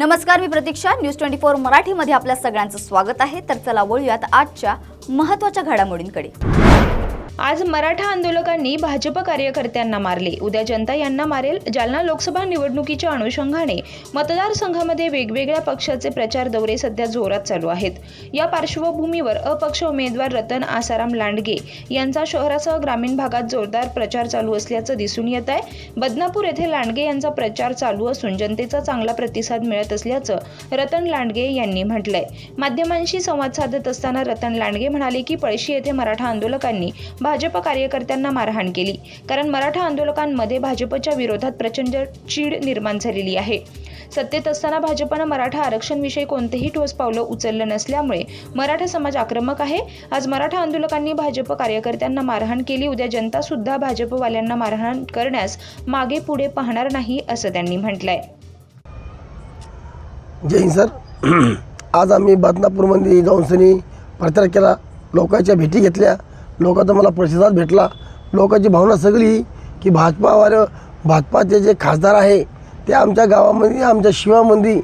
नमस्कार, मी प्रतीक्षा. न्यूज 24 मराठीमध्ये आपल्या सगळ्यांचं स्वागत आहे. तर चला वळूयात आजच्या महत्त्वाच्या घडामोडींकडे. आज मराठा आंदोलकांनी भाजप कार्यकर्त्यांना मारले. उद्या जनता यांना मारेल. जालना लोकसभा निवडणुकीच्या अनुषंगाने मतदारसंघामध्ये वेगवेगळ्या पक्षाचे प्रचार दौरे सध्या जोरात चालू आहेत. या पार्श्वभूमीवर अपक्ष उमेदवार रतन आसाराम लांडगे यांचा शहरासह ग्रामीण भागात जोरदार प्रचार चालू असल्याचं दिसून येत आहे. बदनापूर येथे लांडगे यांचा प्रचार चालू असून जनतेचा चांगला प्रतिसाद मिळत असल्याचं रतन लांडगे यांनी म्हटलंय. माध्यमांशी संवाद साधत असताना रतन लांडगे म्हणाले की पळशी येथे मराठा आंदोलकांनी भाजप कार्यकर्त्यांना मारहाण केली, कारण मराठा आंदोलकांमध्ये भाजपच्या विरोधात प्रचंड चीड निर्माण झालेली आहे. सत्तेत असताना भाजपनं मराठा आरक्षणविषयी कोणतेही ठोस पावलं उचललं नसल्यामुळे मराठा समाज आक्रमक आहे. आज मराठा आंदोलकांनी भाजप कार्यकर्त्यांना मारहाण केली. उद्या जनता सुद्धा भाजपवाल्यांना मारहाण करण्यास मागे पुढे पाहणार नाही, असं त्यांनी म्हटलंय. जय हिंद सर. आज आम्ही बदनापूरमध्ये जाऊन प्रचार केला, लोकांच्या भेटी घेतल्या, लोकांचा मला प्रतिसाद भेटला. लोकांची भावना सगळी की भाजपाचे जे खासदार आहे ते आमच्या गावामध्ये, आमच्या शिवामध्ये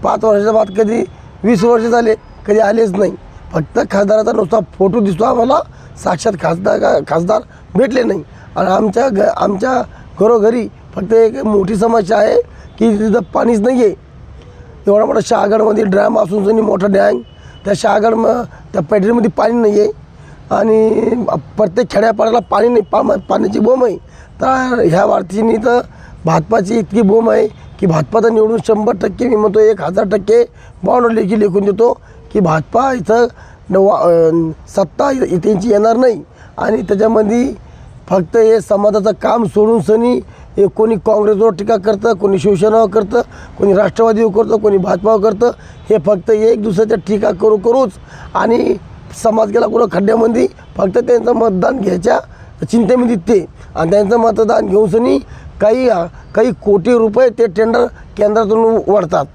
5 वर्षाच्या बाद कधी 20 वर्ष झाले कधी आलेच नाही. फक्त खासदाराचा नुसता फोटो दिसतो आम्हाला, साक्षात खासदार भेटले नाही. आणि आमच्या घरोघरी फक्त एक मोठी समस्या आहे की तिथं पाणीच नाही आहे. एवढा मोठा शहागडमध्ये ड्रॅम असून मोठा डॅम, त्या त्या पॅटरीमध्ये पाणी नाही आहे आणि प्रत्येक खेड्यापाड्याला पाणी नाही, पाण्याची बोंब आहे. तर ह्या वार्तीनी तर भाजपाची इतकी बोंब आहे की भाजपाचा निवडून 100% मी म्हणतो 1000% बावन्न लेखी लिखून देतो की भाजपा इथं सत्ता त्यांची येणार नाही. आणि त्याच्यामध्ये फक्त हे समाजाचं काम सोडून हे कोणी काँग्रेसवर टीका करतं, कोणी शिवसेनेवर करतं, कोणी राष्ट्रवादीवर करतं, कोणी भाजपावर करतं. हे फक्त एक दुसऱ्याच्या टीका करूच आणि समाज गेला कुठं खड्ड्यामध्ये. फक्त त्यांचं मतदान घ्यायच्या चिंतेमध्ये ते, आणि त्यांचं मतदान घेऊन काही कोटी रुपये ते टेंडर केंद्रातून वाढतात.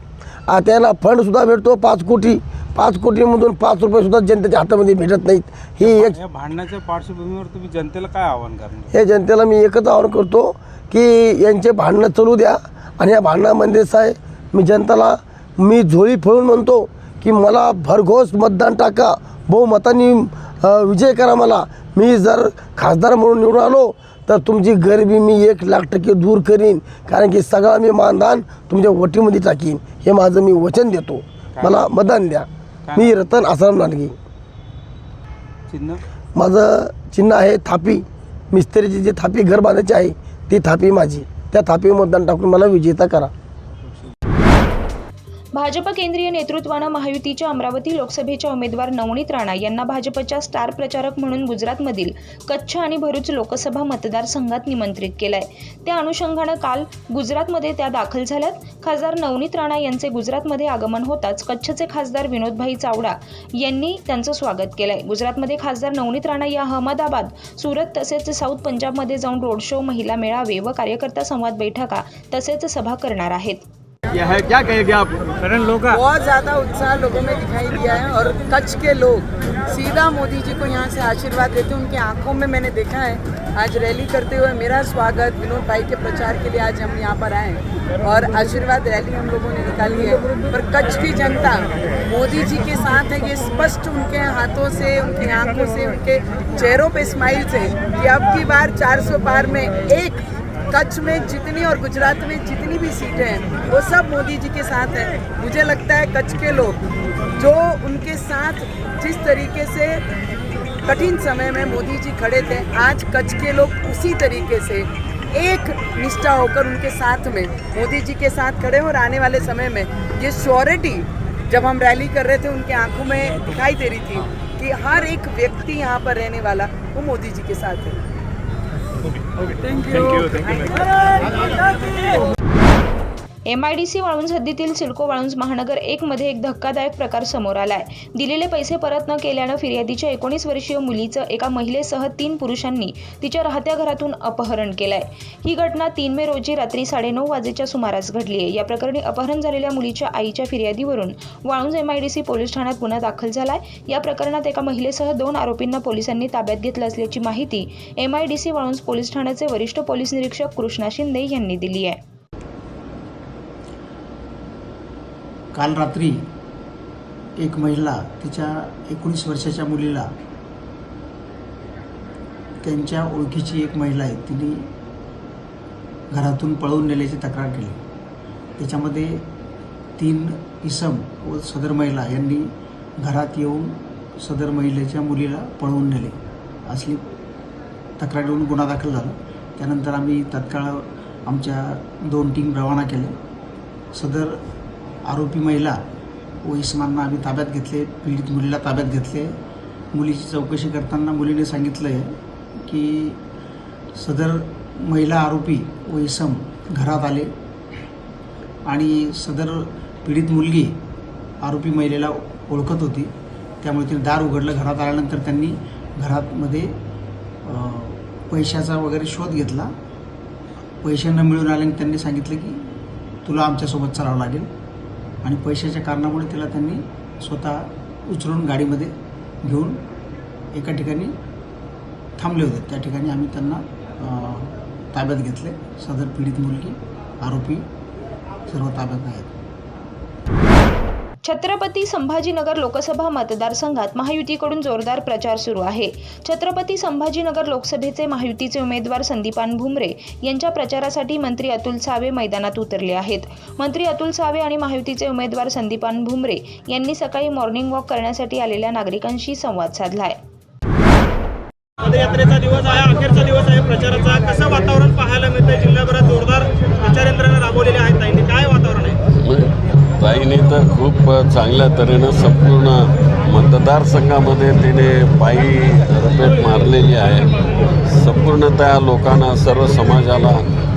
त्यांना फंडसुद्धा भेटतो 5 कोटी. 5 कोटीमधून 5 रुपयेसुद्धा जनतेच्या हातामध्ये भेटत नाहीत. ही एक भांडणाच्या पार्श्वभूमीवर तुम्ही जनतेला काय आव्हान करणार? हे जनतेला मी एकच आवाहन करतो की यांचे भांडणं चालू द्या. आणि या भांडणामध्ये मी जनतेला झोळी फोडून म्हणतो की मला भरघोस मतदान टाका, बहुमतांनी विजय करा. मी जर खासदार म्हणून निवडून आलो तर तुमची गरिबी मी 1,00,000% दूर करीन, कारण की सगळा मी मानधन तुमच्या वटीमध्ये टाकीन. हे माझं मी वचन देतो. मला मतदान द्या. मी रतन आसाराम लांडगे. चिन्ह माझं चिन्ह आहे थापी. मिस्त्रीची जी थापी घर बांधायची आहे ती थापी माझी. त्या थापी मतदान टाकून मला विजेता करा. भाजप केंद्रीय नेतृत्वानं महायुतीच्या अमरावती लोकसभेच्या उमेदवार नवनीत राणा यांना भाजपच्या स्टार प्रचारक म्हणून गुजरातमधील कच्छ आणि भरूच लोकसभा मतदारसंघात निमंत्रित केलंय. त्या अनुषंगानं काल गुजरातमध्ये त्या दाखल झाल्यात. खासदार नवनीत राणा यांचे गुजरातमध्ये आगमन होताच कच्छचे खासदार विनोदभाई चावडा यांनी त्यांचं स्वागत केलंय. गुजरातमध्ये खासदार नवनीत राणा या अहमदाबाद, सुरत तसेच साऊथ पंजाबमध्ये जाऊन रोड शो, महिला मेळावे व कार्यकर्ता संवाद बैठका तसेच सभा करणार आहेत. यह है, क्या कहेंगे आप? बहुत ज़्यादा उत्साह लोगों में दिखाई दिया है और कच्छ के लोग सीधा मोदी जी को यहाँ से आशीर्वाद देते उनकी आंखों में मैंने देखा है. आज रैली करते हुए मेरा स्वागत विनोद भाई के प्रचार के लिए आज हम यहाँ पर आए और आशीर्वाद रैली हम लोगों ने निकाली है. पर कच्छ की जनता मोदी जी के साथ है, ये स्पष्ट उनके हाथों से, उनकी आंखों से, उनके चेहरों पे स्माइल से कि अब की बार 400 पार में एक कच्छ में जितनी और गुजरात में जितनी भी सीटें हैं वो सब मोदी जी के साथ हैं. मुझे लगता है कच्छ के लोग जो उनके साथ जिस तरीके से कठिन समय में मोदी जी खड़े थे, आज कच्छ के लोग उसी तरीके से एक निष्ठा होकर उनके साथ में मोदी जी के साथ खड़े. और आने वाले समय में ये श्योरिटी जब हम रैली कर रहे थे उनके आंखों में दिखाई दे रही थी कि हर एक व्यक्ति यहाँ पर रहने वाला वो मोदी जी के साथ है. Thank you. MIDC वाळुंज हद्दीतील सिडको वाळुंज महानगर 1 मध्ये एक धक्कादायक प्रकार समोर आलाय. दिलेले पैसे परत न केल्यानं फिर्यादीच्या 19 वर्षीय मुलीचं एका महिलेसह 3 पुरुषांनी तिच्या राहत्या घरातून अपहरण केलंय. ही घटना 3 मे रोजी रात्री 9:30 वाजेच्या सुमारास घडली आहे. या प्रकरणी अपहरण झालेल्या मुलीच्या आईच्या फिर्यादीवरून वाळुंज MIDC पोलीस ठाण्यात गुन्हा दाखल झालाय. या प्रकरणात एका महिलेसह 2 आरोपींना पोलिसांनी ताब्यात घेतलं असल्याची माहिती MIDC वाळुंज पोलीस ठाण्याचे वरिष्ठ पोलीस निरीक्षक कृष्णा शिंदे यांनी दिली आहे. काल रात्री एक महिला तिच्या 19 वर्षाच्या मुलीला त्यांच्या ओळखीची एक महिला आहे तिने घरातून पळवून नेल्याची तक्रार केली. त्याच्यामध्ये 3 इसम व सदर महिला यांनी घरात येऊन सदर महिलेच्या मुलीला पळवून नेले असली तक्रार येऊन गुन्हा दाखल झाला. त्यानंतर आम्ही तात्काळ आमच्या 2 टीम रवाना केल्या. सदर आरोपी महिला व इसमांना आम्ही ताब्यात घेतले. पीडित मुलीला ताब्यात घेतले. मुलीची चौकशी करताना मुलीने सांगितलं आहे की सदर महिला आरोपी व इसम घरात आले आणि सदर पीडित मुलगी आरोपी महिलेला ओळखत होती. त्यामुळे तिने दार उघडलं. घरात आल्यानंतर त्यांनी घरामध्ये पैशाचा वगैरे शोध घेतला. पैसे न मिळून आल्याने त्यांनी सांगितलं की तुला आमच्यासोबत चालावं लागेल आणि पैशाच्या कारणामुळे तिला त्यांनी स्वतः उचलून गाडीमध्ये घेऊन एका ठिकाणी थांबले होते. त्या ठिकाणी आम्ही त्यांना ताब्यात घेतले. सदर पीडित मुलगी आरोपी सर्व ताब्यात आहेत. छत्रपती संभाजीनगर लोकसभा मतदारसंघात महायुतीकडून जोरदार प्रचार सुरू आहे. छत्रपती संभाजीनगर लोकसभेचे महायुतीचे उमेदवार संदीपान भुमरे यांच्या प्रचारासाठी मंत्री अतुल सावे मैदानात उतरले आहेत. मंत्री अतुल सावे आणि महायुतीचे उमेदवार संदीपान भुमरे यांनी सकाळी मॉर्निंग वॉक करण्यासाठी आलेल्या नागरिकांशी संवाद साधलाय. पदयात्रेचा दिवस आहे, अखेरचा दिवस आहे प्रचाराचा. कसं वातावरण पाहायला मिळतंय? जिल्ह्याभरात जोरदार प्रचार यंत्रणा राबवलेली आहेत. ताईंनी काय वातावरण आहे? ताईने तर खूप चांगल्या तऱ्हेनं संपूर्ण मतदारसंघामध्ये तिने पायी रपेट मारलेली आहे. संपूर्ण त्या लोकांना, सर्व समाजाला,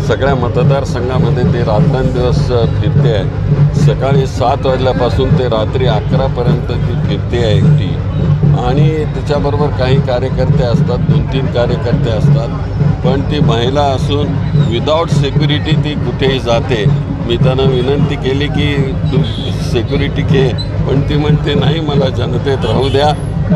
सगळ्या मतदारसंघामध्ये ते रात्रंदिवस फिरते आहे. सकाळी 7 वाजल्यापासून ते रात्री 11पर्यंत ती फिरते आहे एकटी. आणि त्याच्याबरोबर काही कार्यकर्ते असतात, 2-3 कार्यकर्ते असतात. पण ती महिला असून विदाऊट सिक्युरिटी ती कुठेही जाते. मी त्यांना विनंती केली की तू सिक्युरिटी घे, पण ती म्हणते नाही, मला जनतेत राहू द्या,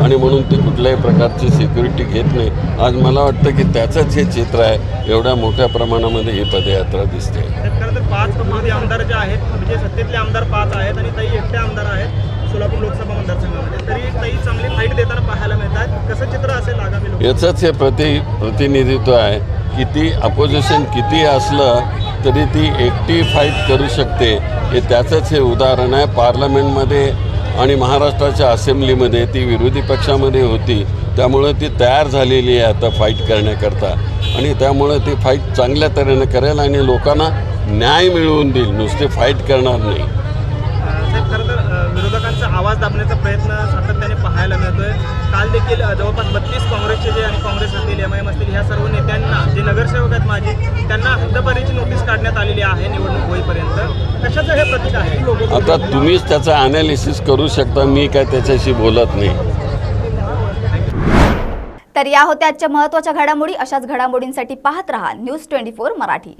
आणि म्हणून ती कुठल्याही प्रकारची सिक्युरिटी घेत नाही. आज मला वाटतं की त्याचंच हे चित्र आहे. एवढ्या मोठ्या प्रमाणामध्ये ही पदयात्रा दिसते. खरं तर 5 मध्ये आमदार जे आहेत, म्हणजे सत्तेतले आमदार 5 आहेत आणि ताई एकटे आमदार आहेत सोलापूर लोकसभा मतदारसंघामध्ये. तरी ताई चांगली फाईट देताना पाहायला मिळतात. कसं चित्र असेल आगामी लोक? याचंच हे प्रतिनिधित्व आहे. किती अपोजिशन किती असलं तरी ती एकटी फाईट करू शकते. हे त्याचंच हे उदाहरण आहे. पार्लमेंटमध्ये आणि महाराष्ट्राच्या असेंब्लीमध्ये ती विरोधी पक्षामध्ये होती. त्यामुळे ती तयार झालेली आहे आता फाईट करण्याकरता. आणि त्यामुळे ती फाईट चांगल्या तऱ्हेनं करेल आणि लोकांना न्याय मिळवून देईल. नुसते फाईट करणार नाही. साहेब, खरं तर विरोधकांचा आवाज दाबण्याचा प्रयत्न सातत्याने पाहायला मिळतोय. काल देखील जवळपास 32 काँग्रेसचे जे आणि काँग्रेस असतील, MIM असतील, ह्या सर्व नेत्यांना, जे नगरसेवक आहेत माझे, त्यांना हद्दपारीची नोटीस काढण्यात आलेली आहे निवडणूक होईपर्यंत. कशाचं हे प्रतीक आहे? आता तुम्हीच त्याचं ॲनालिसिस करू शकता. मी काय त्याच्याशी बोलत नाही. तर या होत्या आजच्या महत्त्वाच्या घडामोडी. अशाच घडामोडींसाठी पाहत रहा न्यूज 24 मराठी.